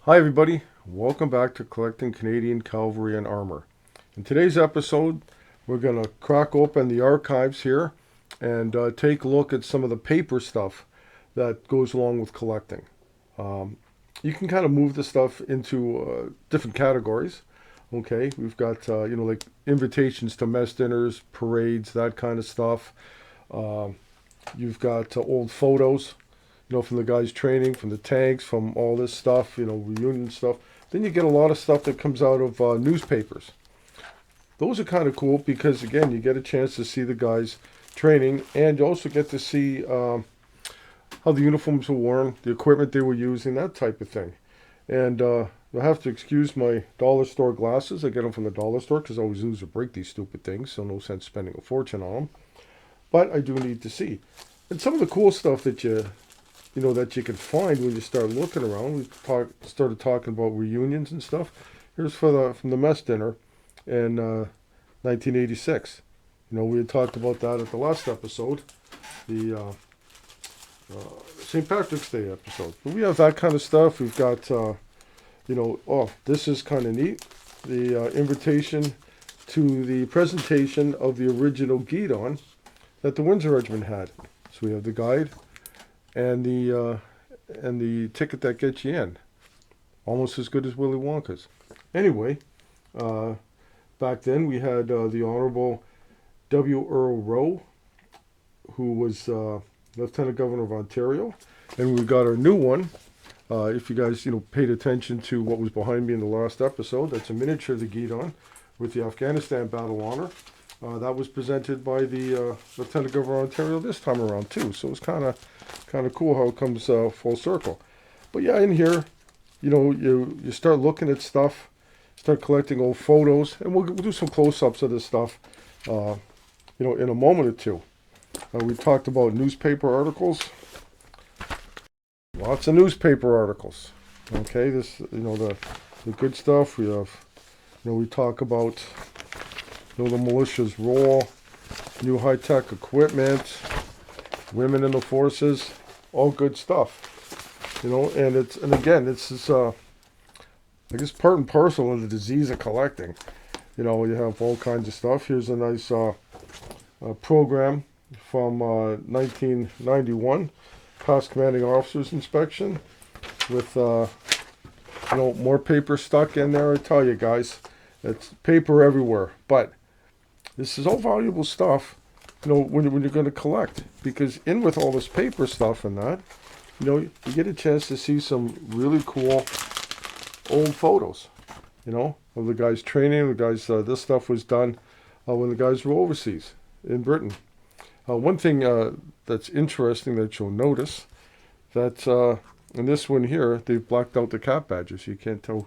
Hi everybody, welcome back to Collecting Canadian Cavalry and Armour. In today's episode, we're going to crack open the archives here and take a look at some of the paper stuff that goes along with collecting. You can kind of move the stuff into different categories. Okay, we've got, like invitations to mess dinners, parades, that kind of stuff. Uh, you've got old photos, from the guys training, from the tanks, from all this stuff, reunion stuff. Then you get a lot of stuff that comes out of newspapers. Those are kind of cool because, again, you get a chance to see the guys training, and you also get to see how the uniforms were worn, the equipment they were using, that type of thing. And you'll have to excuse my dollar store glasses. I get them from the dollar store because I always lose or break these stupid things, so no sense spending a fortune on them. But I do need to see. And some of the cool stuff that you can find when you start looking around. We started talking about reunions and stuff. Here's from the mess dinner in 1986. We had talked about that at the last episode, the St. Patrick's Day episode. But we have that kind of stuff. We've got, this is kind of neat. The invitation to the presentation of the original guidon that the Windsor Regiment had. So we have the guide and the ticket that gets you in. Almost as good as Willy Wonka's. Anyway, back then we had the Honorable W. Earl Rowe, who was Lieutenant Governor of Ontario, and we got our new one. If you guys paid attention to what was behind me in the last episode, that's a miniature of the guidon with the Afghanistan Battle Honor. That was presented by the Lieutenant Governor of Ontario this time around too. So it's kind of cool how it comes full circle. But yeah, in here, you start looking at stuff, start collecting old photos, and we'll do some close-ups of this stuff, in a moment or two. We talked about newspaper articles. Lots of newspaper articles. Okay, this the good stuff. We have, we talk about the militia's role, new high-tech equipment, women in the forces, all good stuff. And again, this is I guess part and parcel of the disease of collecting. You have all kinds of stuff. Here's a nice program from 1991, past commanding officers inspection, with more paper stuck in there. I tell you guys, it's paper everywhere. But this is all valuable stuff, when you're going to collect, because in with all this paper stuff and that, you get a chance to see some really cool old photos, of the guys training, the guys. This stuff was done when the guys were overseas in Britain. One thing that's interesting that you'll notice that in this one here, they've blacked out the cap badges. You can't tell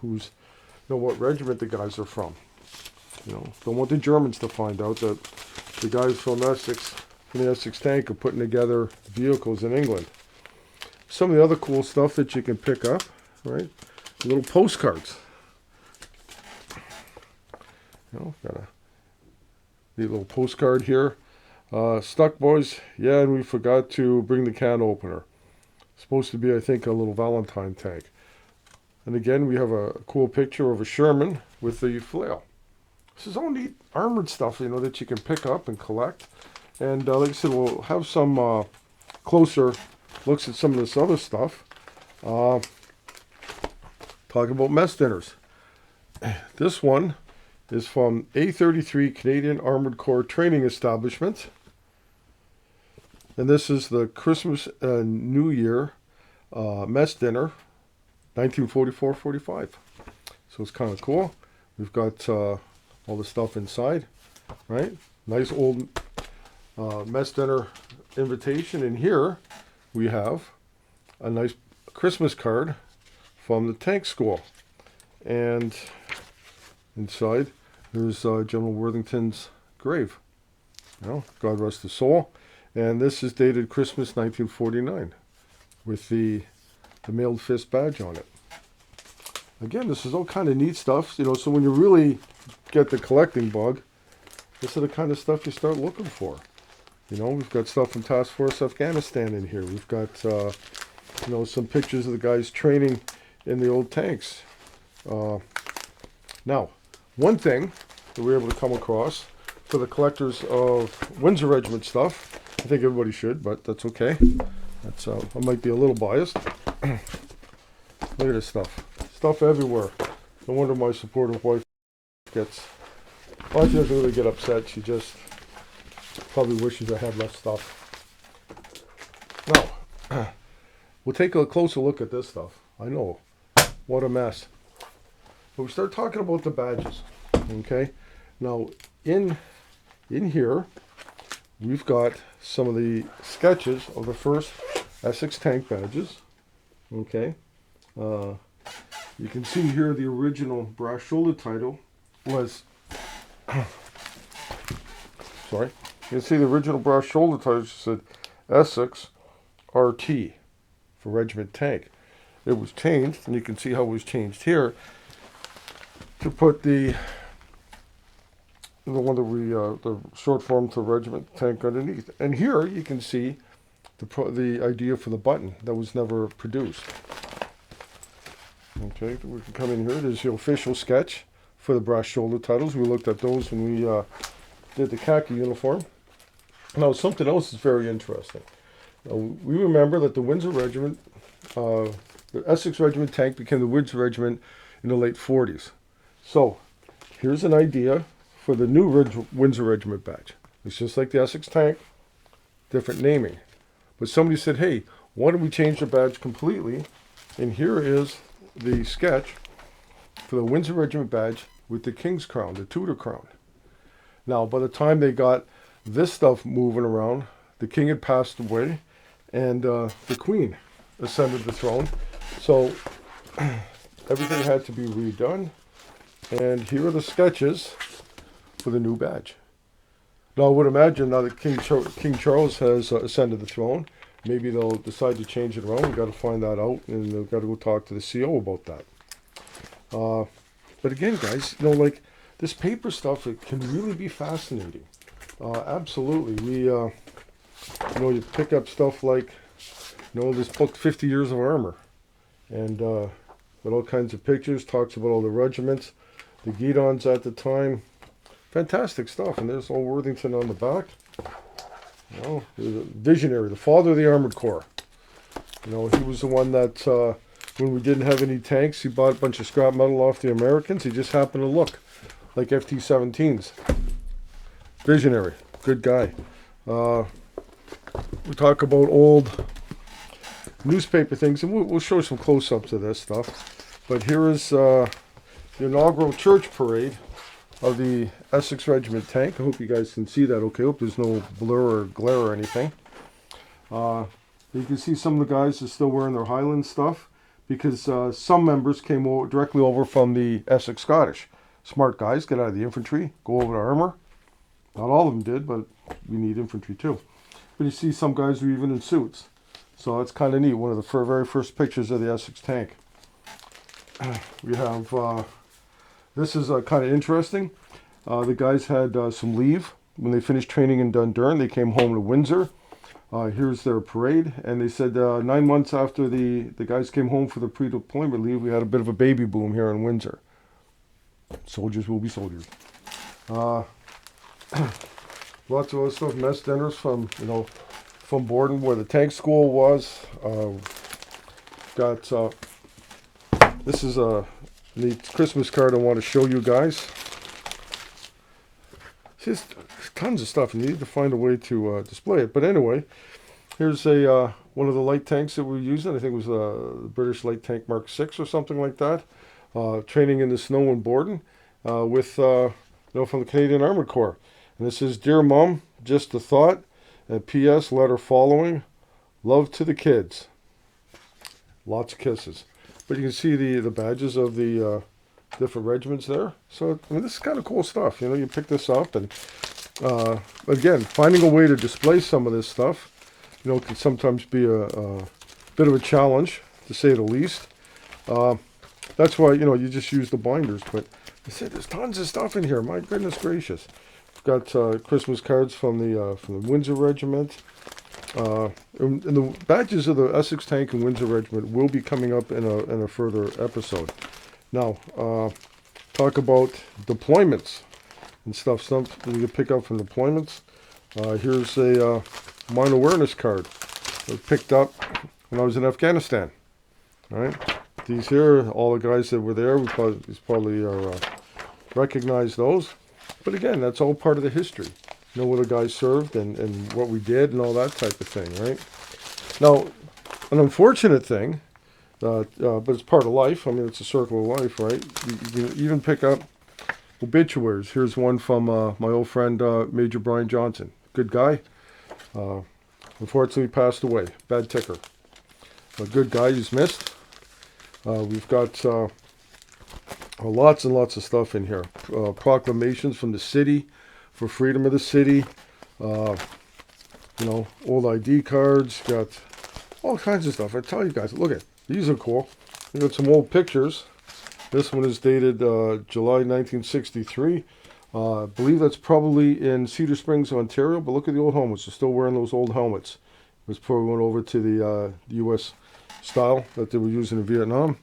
what regiment the guys are from. Don't want the Germans to find out that the guys from Essex, from the Essex tank, are putting together vehicles in England. Some of the other cool stuff that you can pick up, right? Little postcards. Got a neat little postcard here. Stuck, boys. Yeah, and we forgot to bring the can opener. Supposed to be, I think, a little Valentine tank. And again, we have a cool picture of a Sherman with the flail. This is all neat armored stuff, that you can pick up and collect. And like I said, we'll have some closer looks at some of this other stuff. Talking about mess dinners. This one is from A33 Canadian Armored Corps Training Establishment. And this is the Christmas and New Year mess dinner, 1944-45. So it's kind of cool. We've got all the stuff inside, right? Nice old mess dinner invitation. And here we have a nice Christmas card from the tank school. And inside, there's General Worthington's grave. God rest his soul. And this is dated Christmas 1949 with the mailed fist badge on it. Again, this is all kind of neat stuff, so when you really get the collecting bug, this is the kind of stuff you start looking for. We've got stuff from Task Force Afghanistan in here. We've got, some pictures of the guys training in the old tanks. Now, one thing that we were able to come across for the collectors of Windsor Regiment stuff, I think everybody should, but that's okay. That's I might be a little biased. Look at this stuff. Stuff everywhere. No wonder my supportive wife gets... Well, she doesn't really get upset. She just probably wishes I had less stuff. Now, we'll take a closer look at this stuff. I know. What a mess. But we start talking about the badges. Okay? Now, in here, we've got some of the sketches of the first Essex tank badges. Okay? You can see here the original brass shoulder title was... Sorry. You can see the original brass shoulder title said Essex RT for Regiment Tank. It was changed, and you can see how it was changed here to put the one that we the short form to Regiment Tank underneath. And here you can see the idea for the button that was never produced. Okay, we can come in here. There's the official sketch for the brass shoulder titles. We looked at those when we did the khaki uniform. Now, something else is very interesting. We remember that the Windsor Regiment, the Essex Regiment Tank became the Windsor Regiment in the late 40s. So, here's an idea for the new Windsor Regiment badge. It's just like the Essex Tank, different naming. But somebody said, hey, why don't we change the badge completely? And here is the sketch for the Windsor Regiment badge with the King's Crown, the Tudor Crown. Now, by the time they got this stuff moving around, the King had passed away, and the Queen ascended the throne. So everything had to be redone. And here are the sketches for the new badge. Now, I would imagine now that King Charles has ascended the throne, maybe they'll decide to change it around. We've got to find that out, and they've got to go talk to the CO about that. But again, guys, like this paper stuff, it can really be fascinating. Absolutely. We, you pick up stuff like, this book, 50 Years of Armour, and with all kinds of pictures, talks about all the regiments, the guidons at the time. Fantastic stuff. And there's old Worthington on the back. The visionary, the father of the Armored Corps. He was the one that, when we didn't have any tanks, he bought a bunch of scrap metal off the Americans. He just happened to look like FT-17s. Visionary. Good guy. We talk about old newspaper things, and we'll show some close-ups of this stuff. But here is the inaugural church parade of the Essex Regiment Tank. I hope you guys can see that okay. I hope there's no blur or glare or anything. You can see some of the guys are still wearing their Highland stuff because some members came directly over from the Essex Scottish. Smart guys, get out of the infantry, go over to armour. Not all of them did, but we need infantry too. But you see some guys are even in suits. So that's kind of neat. One of the very first pictures of the Essex Tank. We have, this is kind of interesting. The guys had some leave. When they finished training in Dundurn, they came home to Windsor. Here's their parade. And they said 9 months after the guys came home for the pre-deployment leave, we had a bit of a baby boom here in Windsor. Soldiers will be soldiers. Lots of other stuff. Mess dinners from, from Borden, where the tank school was. Got, this is a neat Christmas card I want to show you guys. There's tons of stuff, and you need to find a way to display it. But anyway, here's one of the light tanks that we were using. I think it was the British Light Tank Mark VI or something like that. Training in the snow in Borden with, from the Canadian Armored Corps. And this is, Dear Mom, just a thought. And P.S. letter following. Love to the kids. Lots of kisses. But you can see the badges of the different regiments there. So, this is kind of cool stuff. You pick this up. And, again, finding a way to display some of this stuff, can sometimes be a bit of a challenge, to say the least. That's why, you just use the binders. But I said there's tons of stuff in here. My goodness gracious. We've got Christmas cards from the Windsor Regiment. And the badges of the Essex Tank and Windsor Regiment will be coming up in a further episode. Now, talk about deployments and stuff. Something you can pick up from deployments. Here's a mine awareness card that was picked up when I was in Afghanistan. All right, these here, all the guys that were there, we probably recognize those. But again, that's all part of the history. You know where the guys served and what we did and all that type of thing, right? Now, an unfortunate thing, but it's part of life. I mean, it's a circle of life, right? You can even pick up obituaries. Here's one from my old friend, Major Brian Johnson. Good guy. Unfortunately passed away. Bad ticker. A good guy. He's missed. We've got lots and lots of stuff in here. Proclamations from the city for freedom of the city. You know, old ID cards. Got all kinds of stuff. I tell you guys, look at these are cool. We got some old pictures. This one is dated July 1963. I believe that's probably in Cedar Springs, Ontario. But look at the old helmets. They're still wearing those old helmets. It was probably went over to the U.S. style that they were using in Vietnam.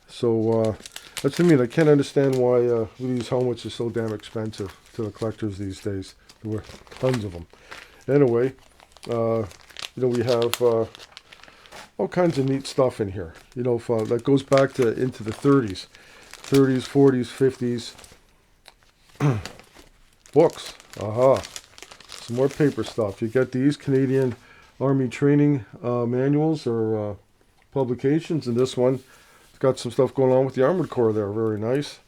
So that's what I mean. I can't understand why these helmets are so damn expensive to the collectors these days. There were tons of them. Anyway, you know, we have all kinds of neat stuff in here. You know, that goes back to into the 30s, 40s, 50s. Books. Aha. Some more paper stuff. You get these Canadian Army training manuals or publications, and this one has got some stuff going on with the Armored Corps there. Very nice.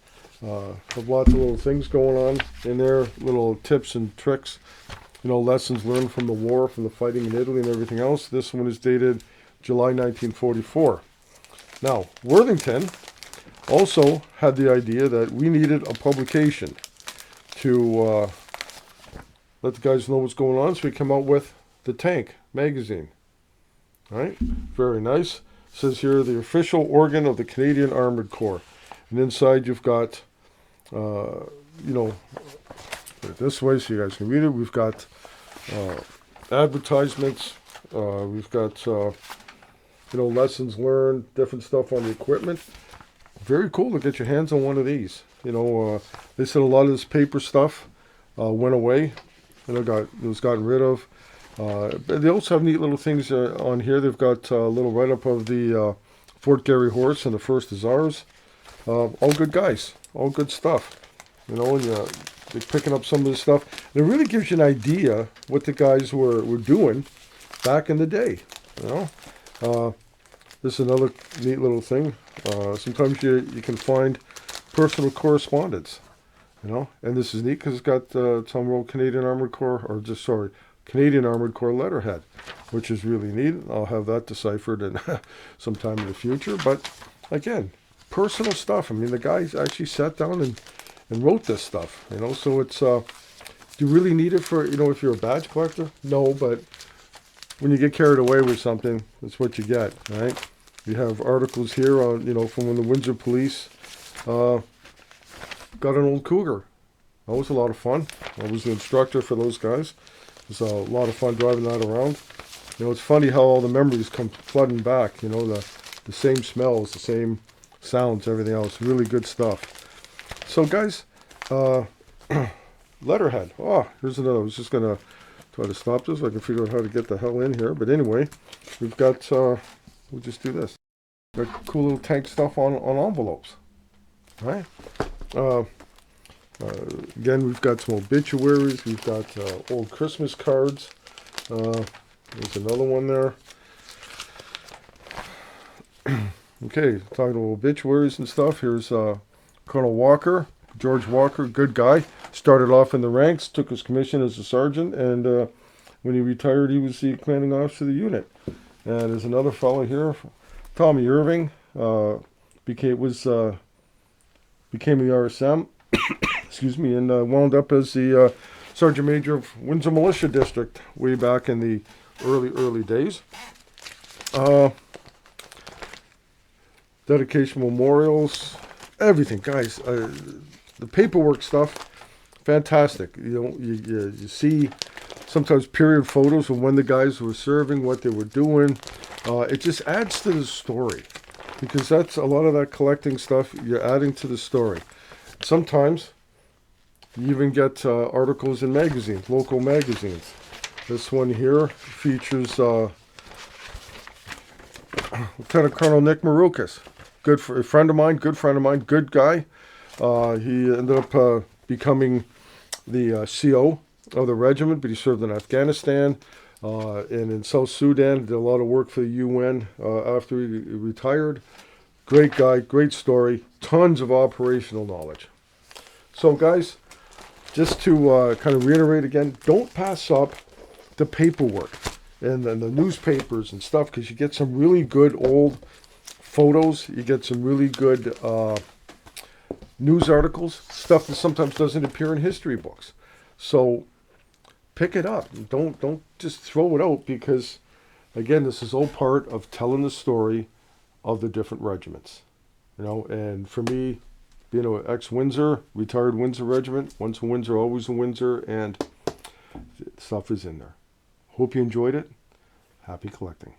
Have lots of little things going on in there, little tips and tricks, you know, lessons learned from the war, from the fighting in Italy and everything else. This one is dated July 1944. Now, Worthington also had the idea that we needed a publication to let the guys know what's going on, so we come out with the Tank magazine. All right, very nice. It says here, the official organ of the Canadian Armored Corps. And inside you've got, you know, put it this way so you guys can read it. We've got advertisements. We've got, you know, lessons learned, different stuff on the equipment. Very cool to get your hands on one of these. You know, they said a lot of this paper stuff went away. You know, it was gotten rid of. They also have neat little things on here. They've got a little write-up of the Fort Garry Horse and the First Hussars. All good guys, all good stuff. You know, and you're picking up some of this stuff. And it really gives you an idea what the guys were doing back in the day. You know, this is another neat little thing. Sometimes you can find personal correspondence. You know, and this is neat because it's got some old Canadian Armored Corps, or just sorry, Canadian Armored Corps letterhead, which is really neat. I'll have that deciphered in sometime in the future. But again, personal stuff. I mean, the guys actually sat down and wrote this stuff. You know, so it's do you really need it for, you know, if you're a badge collector? No, but when you get carried away with something, that's what you get, right? You have articles here on, you know, from when the Windsor Police got an old Cougar. That was a lot of fun. I was the instructor for those guys. It was a lot of fun driving that around. You know, it's funny how all the memories come flooding back. You know, the same smells, the same sounds, everything else. Really good stuff. So, guys, letterhead. Oh, here's another. I was just going to try to stop this so I can figure out how to get the hell in here. But anyway, we've got, we'll just do this. Got cool little tank stuff on envelopes. All right. Again, we've got some obituaries. We've got old Christmas cards. There's another one there. Okay, talking about obituaries and stuff. Here's Colonel Walker, George Walker, good guy. Started off in the ranks, took his commission as a sergeant, and when he retired, he was the commanding officer of the unit. And there's another fellow here, Tommy Irving, became the RSM, excuse me, and wound up as the Sergeant Major of Windsor Militia District way back in the early days. Dedication memorials, everything, guys. The paperwork stuff, fantastic. You know, you see sometimes period photos of when the guys were serving, what they were doing. It just adds to the story, because that's a lot of that collecting stuff. You're adding to the story. Sometimes you even get articles in magazines, local magazines. This one here features Lieutenant Colonel Nick Marukas, good friend of mine, good guy. He ended up becoming the CO of the regiment, but he served in Afghanistan and in South Sudan. Did a lot of work for the UN after he retired. Great guy, great story, tons of operational knowledge. So guys, just to kind of reiterate again, don't pass up the paperwork and the newspapers and stuff, because you get some really good old photos, you get some really good news articles, stuff that sometimes doesn't appear in history books. So pick it up. Don't just throw it out, because again, this is all part of telling the story of the different regiments. And for me, being an ex-Windsor, retired Windsor regiment, once a Windsor, always a Windsor, and stuff is in there. Hope you enjoyed it. Happy collecting.